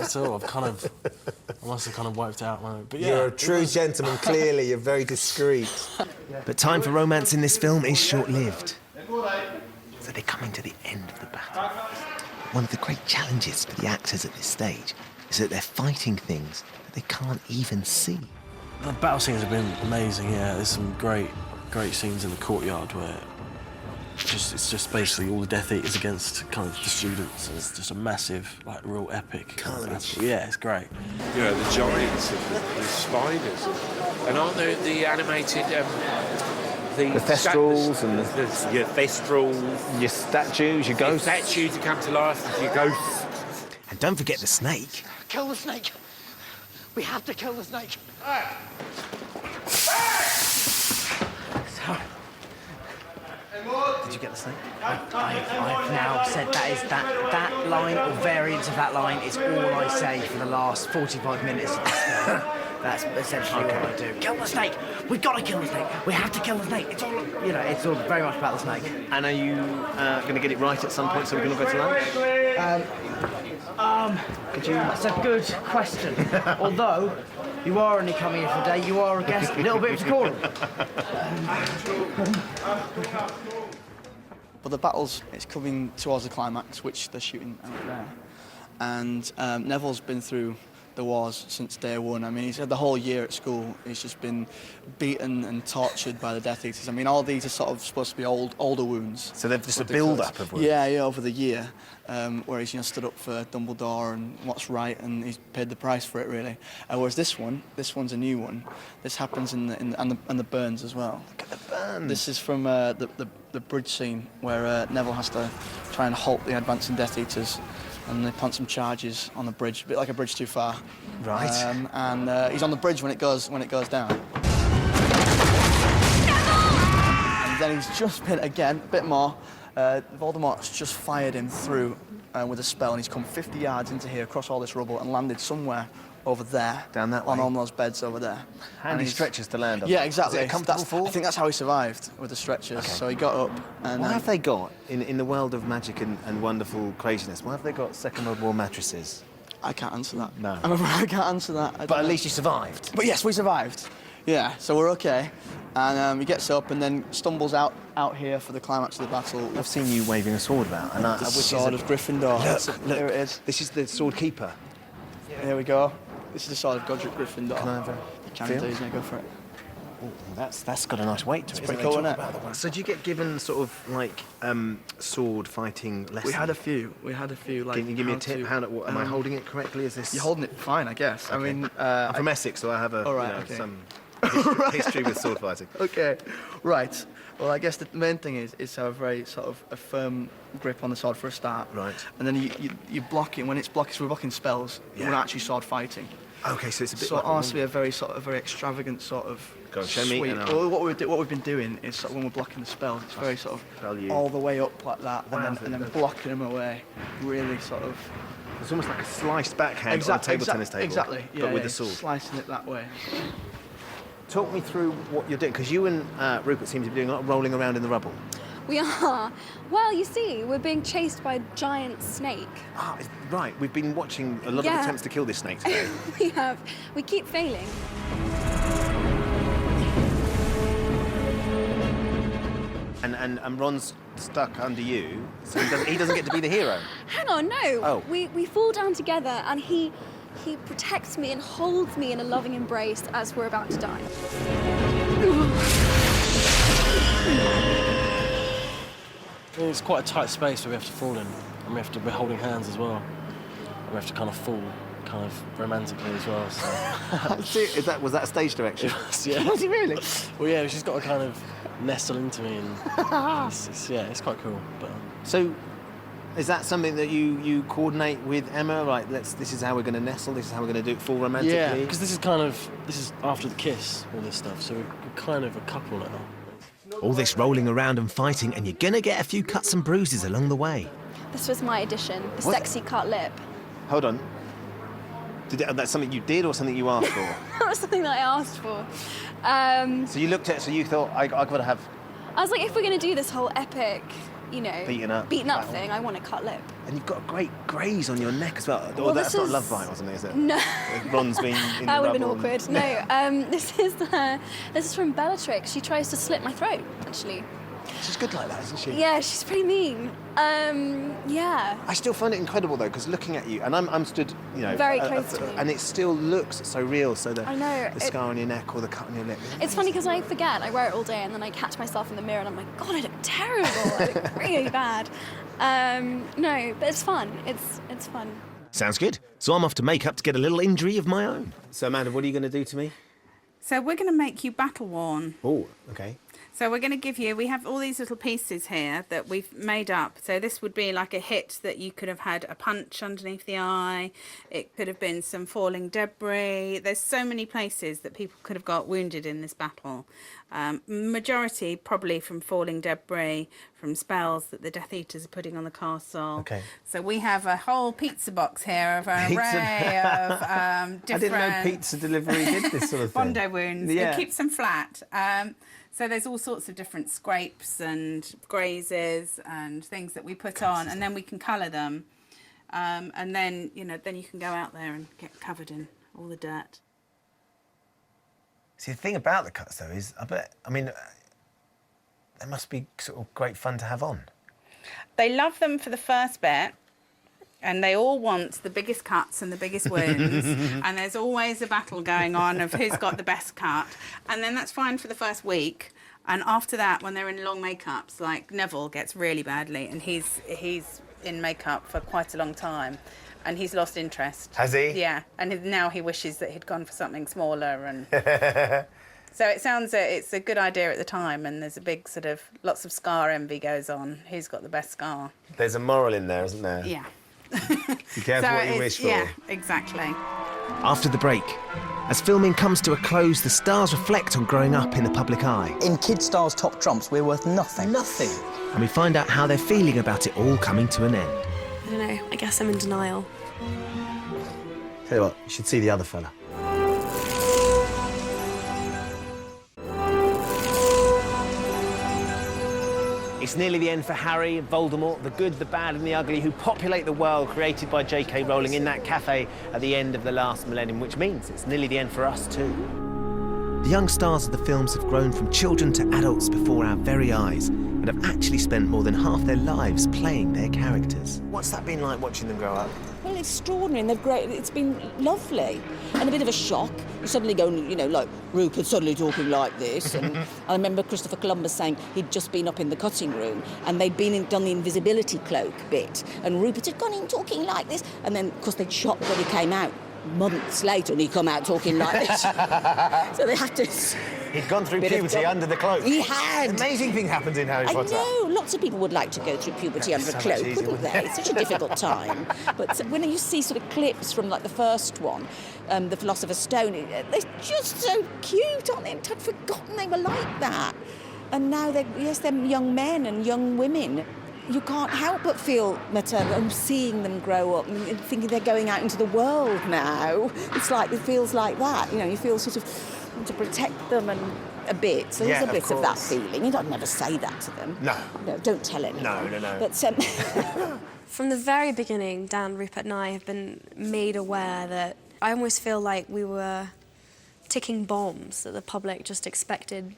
at all. I must have kind of wiped out my... But yeah, you're a true gentleman, clearly. You're very discreet. But time for romance in this film is short-lived. So they're coming to the end of the battle. One of the great challenges for the actors at this stage is that they're fighting things that they can't even see. The battle scenes have been amazing, yeah. There's some great scenes in the courtyard where it's just basically all the Death Eaters against kind of the students. And it's just a massive, like, real epic carnage. Yeah, it's great. You know, the giants, the spiders, and aren't there the animated the thestrals and your thestrals, your statues, your ghosts. Your statues that come to life, your ghosts. And don't forget the snake. Kill the snake. We have to kill the snake. Did you get the snake? I've now said that line or variants of that line is all I say for the last 45 minutes of this film. That's essentially what I do. Kill the snake! We've got to kill the snake! We have to kill the snake! It's all, you know, it's all very much about the snake. And are you going to get it right at some point so we can all go to lunch? Could you... That's a good question. Although, you are only coming here for a day, you are a guest, a little bit of decorum. But the battle's, it's coming towards the climax, which they're shooting out there. And Neville's been through the wars since day one. I mean, he's had the whole year at school. He's just been beaten and tortured by the Death Eaters. I mean, all these are sort of supposed to be older wounds. So they're just a build-up of wounds? Yeah, over the year, where he's, you know, stood up for Dumbledore and what's right, and he's paid the price for it, really. Whereas this one's a new one. This happens in the burns as well. Look at the burns. This is from the bridge scene where Neville has to try and halt the advancing Death Eaters. And they plant some charges on the bridge, a bit like a bridge too far. Right. And he's on the bridge when it goes down. And then he's just been, again, a bit more. Voldemort's just fired him through with a spell, and he's come 50 yards into here, across all this rubble, and landed somewhere over there. Down that way? On those beds over there. Handy stretchers to land on. Yeah, exactly. Is it a comfortable fall? I think that's how he survived, with the stretchers. Okay. So he got up and... What have they got, in the world of magic and wonderful craziness, why have they got Second World War mattresses? I can't answer that. No. I can't answer that. But at least you survived. But yes, we survived. Yeah, so we're okay. And he gets up and then stumbles out here for the climax of the battle. I've seen you waving a sword about. And the sword of Gryffindor. Look, here it is. This is the sword keeper. Here we go. This is the sword of Godric Gryffindor. Can I have a feel? You can go for it. Ooh, that's got a nice weight to it. It's pretty cool, isn't it? So do you get given sort of like sword fighting lessons? We had a few. Like, can you give me a tip? Am I holding it correctly? Is this? You're holding it fine, I guess. Okay. I mean, I'm from Essex, so I have some history with sword fighting. Okay, right. Well, I guess the main thing is to have a very sort of a firm grip on the sword for a start. Right. And then you block it. When it's blocking, so we're blocking spells. Yeah. We're actually sword fighting. Okay, so it's a bit. So like it has to be a very extravagant sort of. Go on, show me. Well, what we've been doing is sort of when we're blocking the spells, it's very sort of all the way up like that, and then blocking them away, really sort of. It's almost like a sliced backhand on a table tennis table. Exactly. Yeah, but with the sword. Slicing it that way. Talk me through what you're doing, because you and Rupert seem to be doing a lot of rolling around in the rubble. We are. Well, you see, we're being chased by a giant snake. Ah, right. We've been watching a lot of attempts to kill this snake today. We have. We keep failing. And Ron's stuck under you, so he doesn't get to be the hero. Hang on, no. Oh. We fall down together, and he protects me and holds me in a loving embrace as we're about to die. It's quite a tight space where we have to fall in, and we're holding hands as well. And we have to kind of fall, kind of romantically as well. So. Was that stage direction? Yeah. Was he really? Well, yeah, she's got to kind of nestle into me, and it's quite cool. But So, is that something that you coordinate with Emma? Right, this is how we're going to nestle. This is how we're going to do it full romantically. Yeah, because this is after the kiss, all this stuff. So we're kind of a couple now. All this rolling around and fighting, and you're going to get a few cuts and bruises along the way. This was my addition, the sexy cut lip. Hold on. That's something you did or something you asked for? That was something that I asked for. So you looked at it, so you thought, I've got to have... I was like, if we're going to do this whole epic, you know, beaten up thing, I want a cut lip. And you've got a great graze on your neck as well. Well, That's this not is- Love Bite, wasn't it? Is it? No. Ron's been in That the would have been rubble awkward. No, this is from Bellatrix. She tries to slit my throat, actually. She's good like that, isn't she? Yeah, she's pretty mean. Yeah. I still find it incredible though, because looking at you, and I'm stood, you know, Very close to you. and it still looks so real. So I know, the scar on your neck or the cut on your lip. It's funny because I forget. I wear it all day, and then I catch myself in the mirror, and I'm like, God, I look terrible. I look really bad. No, but it's fun. It's fun. Sounds good. So I'm off to makeup to get a little injury of my own. So Amanda, what are you going to do to me? So we're going to make you battle worn. Oh, okay. So we're going to give you, we have all these little pieces here that we've made up. So this would be like a hit that you could have had a punch underneath the eye. It could have been some falling debris. There's so many places that people could have got wounded in this battle. Majority probably from falling debris, from spells that the Death Eaters are putting on the castle. Okay. So we have a whole pizza box here of an array of different... I didn't know pizza delivery did this sort of thing. Bondo wounds. Yeah. It keeps them flat. So there's all sorts of different scrapes and grazes and things that we put on, and then we can colour them. And then, you know, then you can go out there and get covered in all the dirt. See, the thing about the cuts, though, is I mean, they must be sort of great fun to have on. They love them for the first bit, and they all want the biggest cuts and the biggest wounds, and there's always a battle going on of who's got the best cut. And then that's fine for the first week, and after that, when they're in long makeups, like Neville gets really badly, and he's in makeup for quite a long time, and he's lost interest. Has he? Yeah, and now he wishes that he'd gone for something smaller. And so it sounds it's a good idea at the time, and there's a big sort of lots of scar envy goes on. Who's got the best scar? There's a moral in there, isn't there? Yeah. Be careful what you wish for. Yeah, exactly. After the break, as filming comes to a close, the stars reflect on growing up in the public eye. In Kid Star's Top Trumps, we're worth nothing. Nothing. And we find out how they're feeling about it all coming to an end. I don't know. I guess I'm in denial. Tell you what, you should see the other fella. It's nearly the end for Harry, Voldemort, the good, the bad and the ugly who populate the world created by J.K. Rowling in that cafe at the end of the last millennium, which means it's nearly the end for us too. The young stars of the films have grown from children to adults before our very eyes and have actually spent more than half their lives playing their characters. What's that been like watching them grow up? Well, extraordinary, and they've great. It's been lovely, and a bit of a shock. You suddenly go, you know, like Rupert suddenly talking like this, and I remember Christopher Columbus saying he'd just been up in the cutting room, and they'd done the invisibility cloak bit, and Rupert had gone in talking like this, and then of course they'd shot when he came out months later, and he'd come out talking like this. So they had to. He'd gone through puberty under the cloak. He had. Amazing thing happens in Harry Potter. I know, lots of people would like to go through puberty under a cloak, wouldn't they? It's such a difficult time. But when you see sort of clips from like the first one, The Philosopher's Stone, they're just so cute, aren't they? I'd forgotten they were like that. And now they're young men and young women. You can't help but feel maternal and seeing them grow up and thinking they're going out into the world now. It's like, it feels like that, you know, you feel sort of to protect them and a bit. So there's a bit of that feeling. I'd never say that to them. No. No, don't tell anyone. No. But From the very beginning, Dan, Rupert and I have been made aware that I almost feel like we were ticking bombs that the public just expected,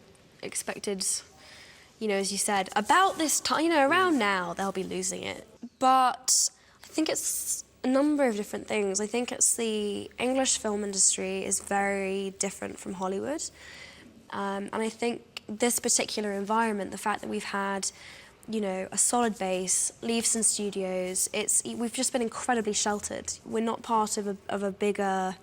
you know, as you said, about this time, you know, around now, they'll be losing it. But I think it's a number of different things. I think it's the English film industry is very different from Hollywood. And I think this particular environment, the fact that we've had, you know, a solid base, Leavesden Studios, we've just been incredibly sheltered. We're not part of a bigger